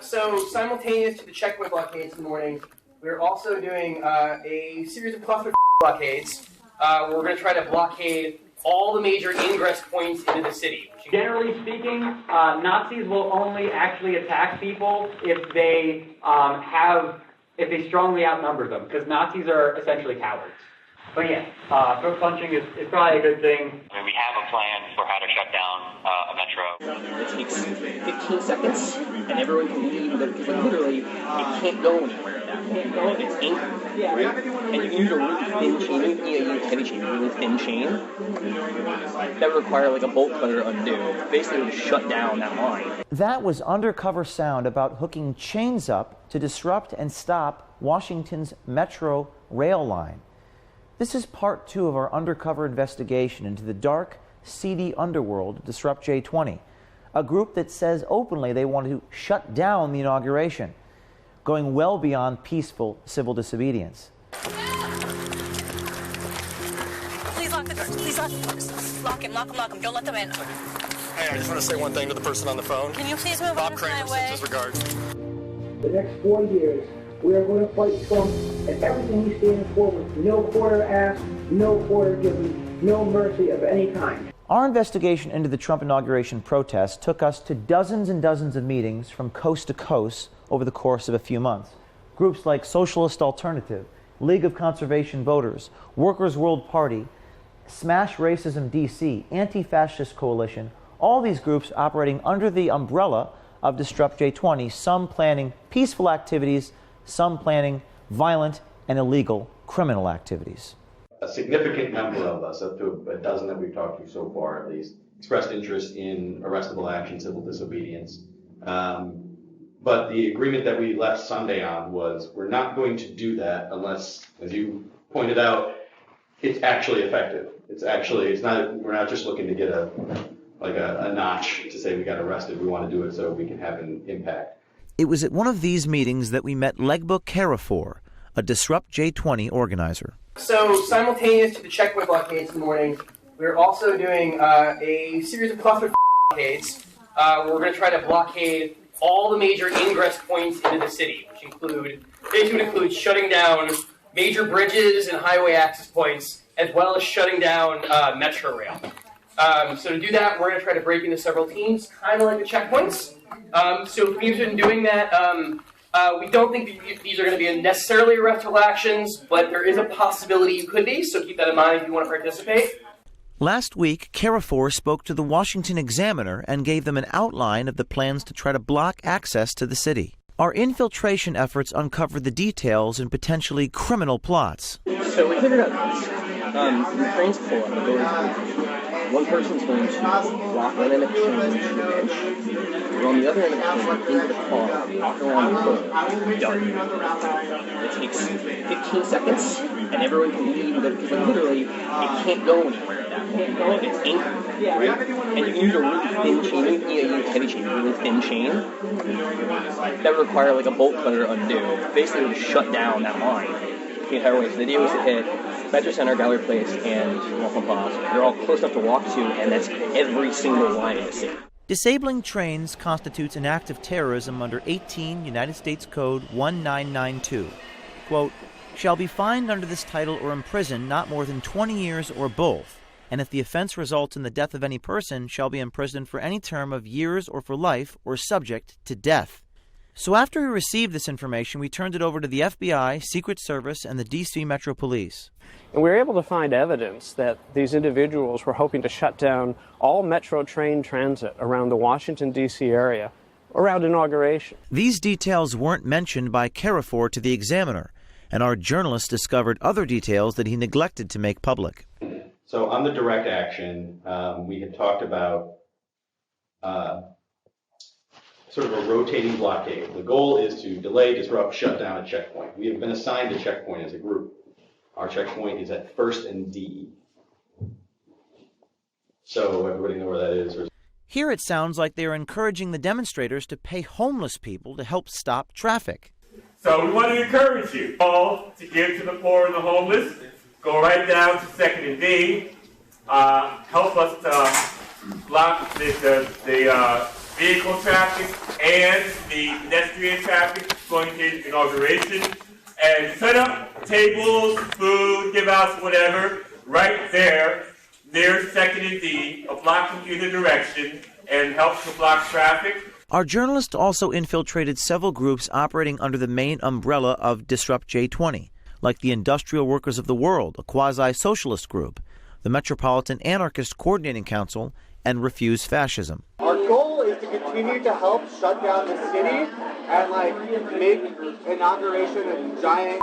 So simultaneous to the checkpoint blockades in the morning, we're also doing a series of cluster blockades where we're going to try to blockade all the major ingress points into the city. Generally speaking, Nazis will only actually attack people if they strongly outnumber them, because Nazis are essentially cowards. But yeah, throat punching is probably a good thing. I mean, we have a plan for how to shut down a metro. It takes 15 seconds, and everyone can leave, because literally, it can't go anywhere at that point. It's anchored, right? And you use a really thin chain, you can use heavy chain, a really thin chain, that would require like a bolt cutter to undo. Basically, it would shut down that line. That was undercover sound about hooking chains up to disrupt and stop Washington's metro rail line. This is part 2 of our undercover investigation into the dark, seedy underworld of Disrupt J20, a group that says openly they want to shut down the inauguration, going well beyond peaceful civil disobedience. Please lock the doors. Please lock the doors. Lock him. Don't let them in. Hey, I just want to say one thing to the person on the phone. Can you please move Bob on Kramer my way? sends his regards. The next 4 years, we are going to fight Trump and everything he stands for with no quarter asked, no quarter given, no mercy of any kind. Our investigation into the Trump inauguration protests took us to dozens and dozens of meetings from coast to coast over the course of a few months. Groups like Socialist Alternative, League of Conservation Voters, Workers' World Party, Smash Racism DC, Anti-Fascist Coalition, all these groups operating under the umbrella of Disrupt J20, some planning peaceful activities, some planning violent and illegal criminal activities. A significant number of us, up to a dozen that we've talked to so far at least, expressed interest in arrestable action, civil disobedience. But the agreement that we left Sunday on was we're not going to do that unless, as you pointed out, it's actually effective. We're not just looking to get a notch to say we got arrested. We want to do it so we can have an impact. It was at one of these meetings that we met LEGBA CARREFOUR, a Disrupt J20 organizer. So simultaneous to the checkpoint blockades in the morning, we're also doing a series of cluster blockades where we're going to try to blockade all the major ingress points into the city, which include shutting down major bridges and highway access points, as well as shutting down metro rail. So to do that, we're going to try to break into several teams, kind of like the checkpoints. So if you're interested in doing that, we don't think these are going to be necessarily arrestable actions, but there is a possibility you could be, so keep that in mind if you want to participate. Last week, CARREFOUR spoke to the Washington Examiner and gave them an outline of the plans to try to block access to the city. Our infiltration efforts uncovered the details in potentially criminal plots. So we figured out the trains pull up, the doors. One person's going to walk one end of the train to the bench, and on the other end of the train, into the car, walk around the corner, done. It takes 15 seconds, and everyone can leave, because literally, it can't go anywhere at that point. It's anchored, right? And you can use a really thin chain, you can use a heavy chain, a really thin chain, that would require like a bolt cutter to undo. Basically, it would shut down that line the entire way. So the idea was to hit Metro Center, Gallery Place, and Waltham Plaza. They're all close enough to walk to, and that's every single line in the city. Disabling trains constitutes an act of terrorism under 18 United States Code 1992. Quote, shall be fined under this title or imprisoned not more than 20 years or both, and if the offense results in the death of any person, shall be imprisoned for any term of years or for life or subject to death. So after we received this information, we turned it over to the FBI, Secret Service, and the D.C. Metro Police. And we were able to find evidence that these individuals were hoping to shut down all Metro train transit around the Washington, D.C. area around inauguration. These details weren't mentioned by CARREFOUR to the Examiner, and our journalist discovered other details that he neglected to make public. So on the direct action, we had talked about sort of a rotating blockade. The goal is to delay, disrupt, shut down a checkpoint. We have been assigned a checkpoint as a group. Our checkpoint is at 1st and D. So everybody know where that is? Here it sounds like they are encouraging the demonstrators to pay homeless people to help stop traffic. So we want to encourage you all to give to the poor and the homeless. Go right down to 2nd and D. Help us to block the vehicle traffic and the pedestrian traffic going to the inauguration, and set up tables, food, give outs, whatever, right there near 2nd and D, blocking either direction, and help to block traffic. Our journalist also infiltrated several groups operating under the main umbrella of Disrupt J20, like the Industrial Workers of the World, a quasi-socialist group, the Metropolitan Anarchist Coordinating Council, and Refuse Fascism. Our goal is to continue to help shut down the city and make inauguration a giant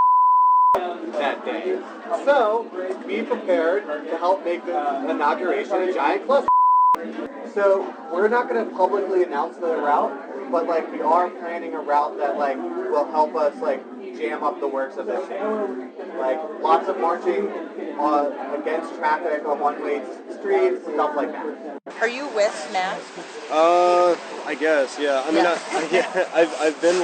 that day. So be prepared to help make the inauguration a giant cluster. So we're not going to publicly announce the route, but we are planning a route that will help us jam up the works of this day. Lots of marching against traffic on one-way streets, stuff like that. Are you with Matt? I guess, yeah. I mean, I've been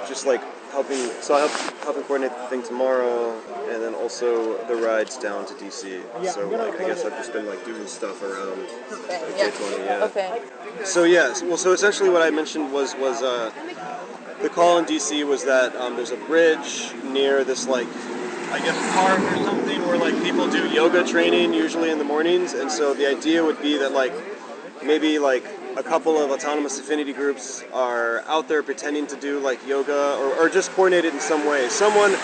just helping. So I helping coordinate the thing tomorrow, and then also the rides down to DC. So I guess I've just been doing stuff around J20. Yeah. Okay. So yeah. Well, so essentially what I mentioned was the call in DC was that there's a bridge near this I guess park or something where people do yoga training usually in the mornings, and so the idea would be that maybe a couple of autonomous affinity groups are out there pretending to do yoga or just coordinated in some way. Someone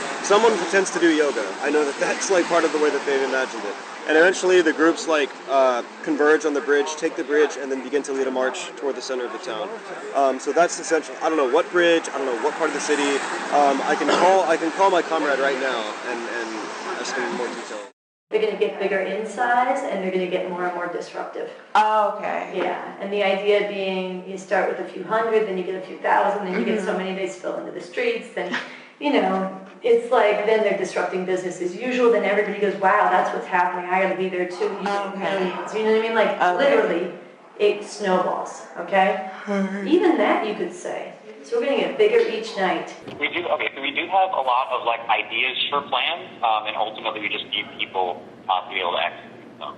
pretends to do yoga. I know that's part of the way that they've imagined it. And eventually the groups converge on the bridge, take the bridge, and then begin to lead a march toward the center of the town. So that's essential. I don't know what bridge, I don't know what part of the city. I can call my comrade right now and ask him more detail. They're going to get bigger in size, and they're going to get more and more disruptive. Oh, okay. Yeah, and the idea being you start with a few hundred, then you get a few thousand, then you get so many they spill into the streets, then, it's then they're disrupting business as usual, then everybody goes, wow, that's what's happening, I gotta be there too. Millions, you know what I mean? Literally, it snowballs, okay? Even that you could say. So we're going to get bigger each night. We do have a lot of ideas for plans, and ultimately we just need people to be able to execute them.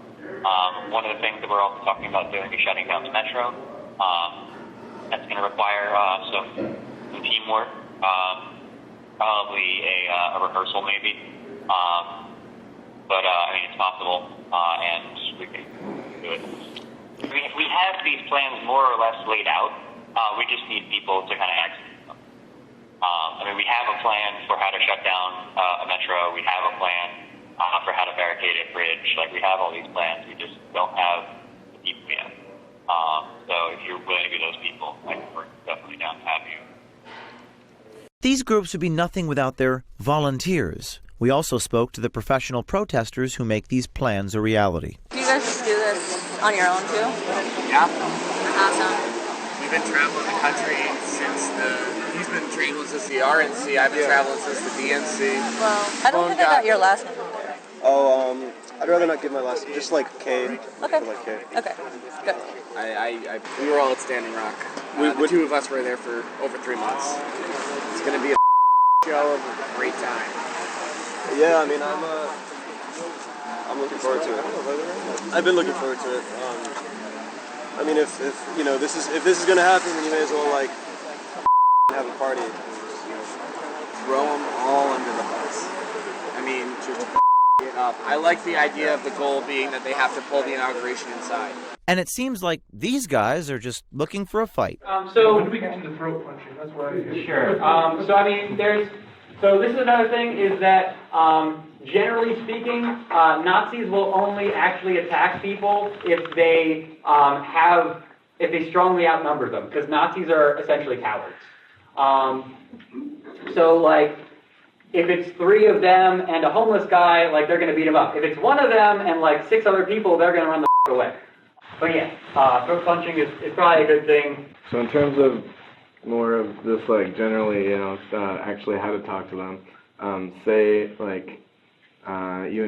One of the things that we're also talking about doing is shutting down the metro. That's going to require some teamwork, probably a rehearsal maybe. But it's possible, and we can do it. We have these plans more or less laid out. We just need people to kind of execute them. We have a plan for how to shut down a metro. We have a plan for how to barricade a bridge. We have all these plans. We just don't have the people yet. So if you're willing to be those people, we're definitely down to have you. These groups would be nothing without their volunteers. We also spoke to the professional protesters who make these plans a reality. Do you guys do this on your own too? Yeah. Awesome. We've been traveling the country he's been traveling since the RNC, I've been traveling since the DNC. Well, I don't think I got your last name either. Oh, I'd rather not give my last name, just K. Okay. K. Okay, good. We were all at Standing Rock. The two of us were there for over 3 months. It's going to be a show of a great time. Yeah, I'm looking forward to it. I've been looking forward to it. If this is gonna happen, then you may as well have a party. Throw them all under the bus. Just it up. I like the idea of the goal being that they have to pull the inauguration inside. And it seems like these guys are just looking for a fight. When do we get to the throat punching? That's where Sure. So this is another thing is that generally speaking, Nazis will only actually attack people if they strongly outnumber them, because Nazis are essentially cowards. If it's 3 of them and a homeless guy, they're going to beat him up. If it's 1 of them and 6 other people, they're going to run the away. But yeah, throat punching is probably a good thing. So in terms of more of this, generally, actually how to talk to them, say, you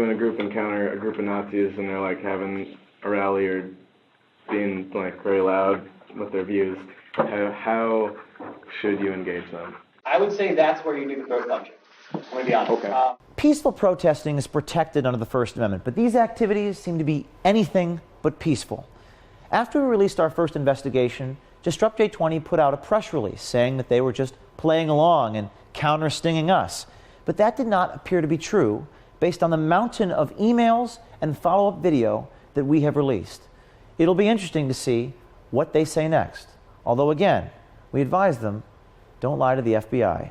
and a group encounter a group of Nazis and they're, having a rally or being, very loud with their views, how should you engage them? I would say that's where you do the throat punching. I'm going to be honest. Okay. Peaceful protesting is protected under the First Amendment, but these activities seem to be anything but peaceful. After we released our first investigation, Disrupt J20 put out a press release saying that they were just playing along and counter-stinging us. But that did not appear to be true based on the mountain of emails and follow-up video that we have released. It'll be interesting to see what they say next. Although again, we advise them, don't lie to the FBI.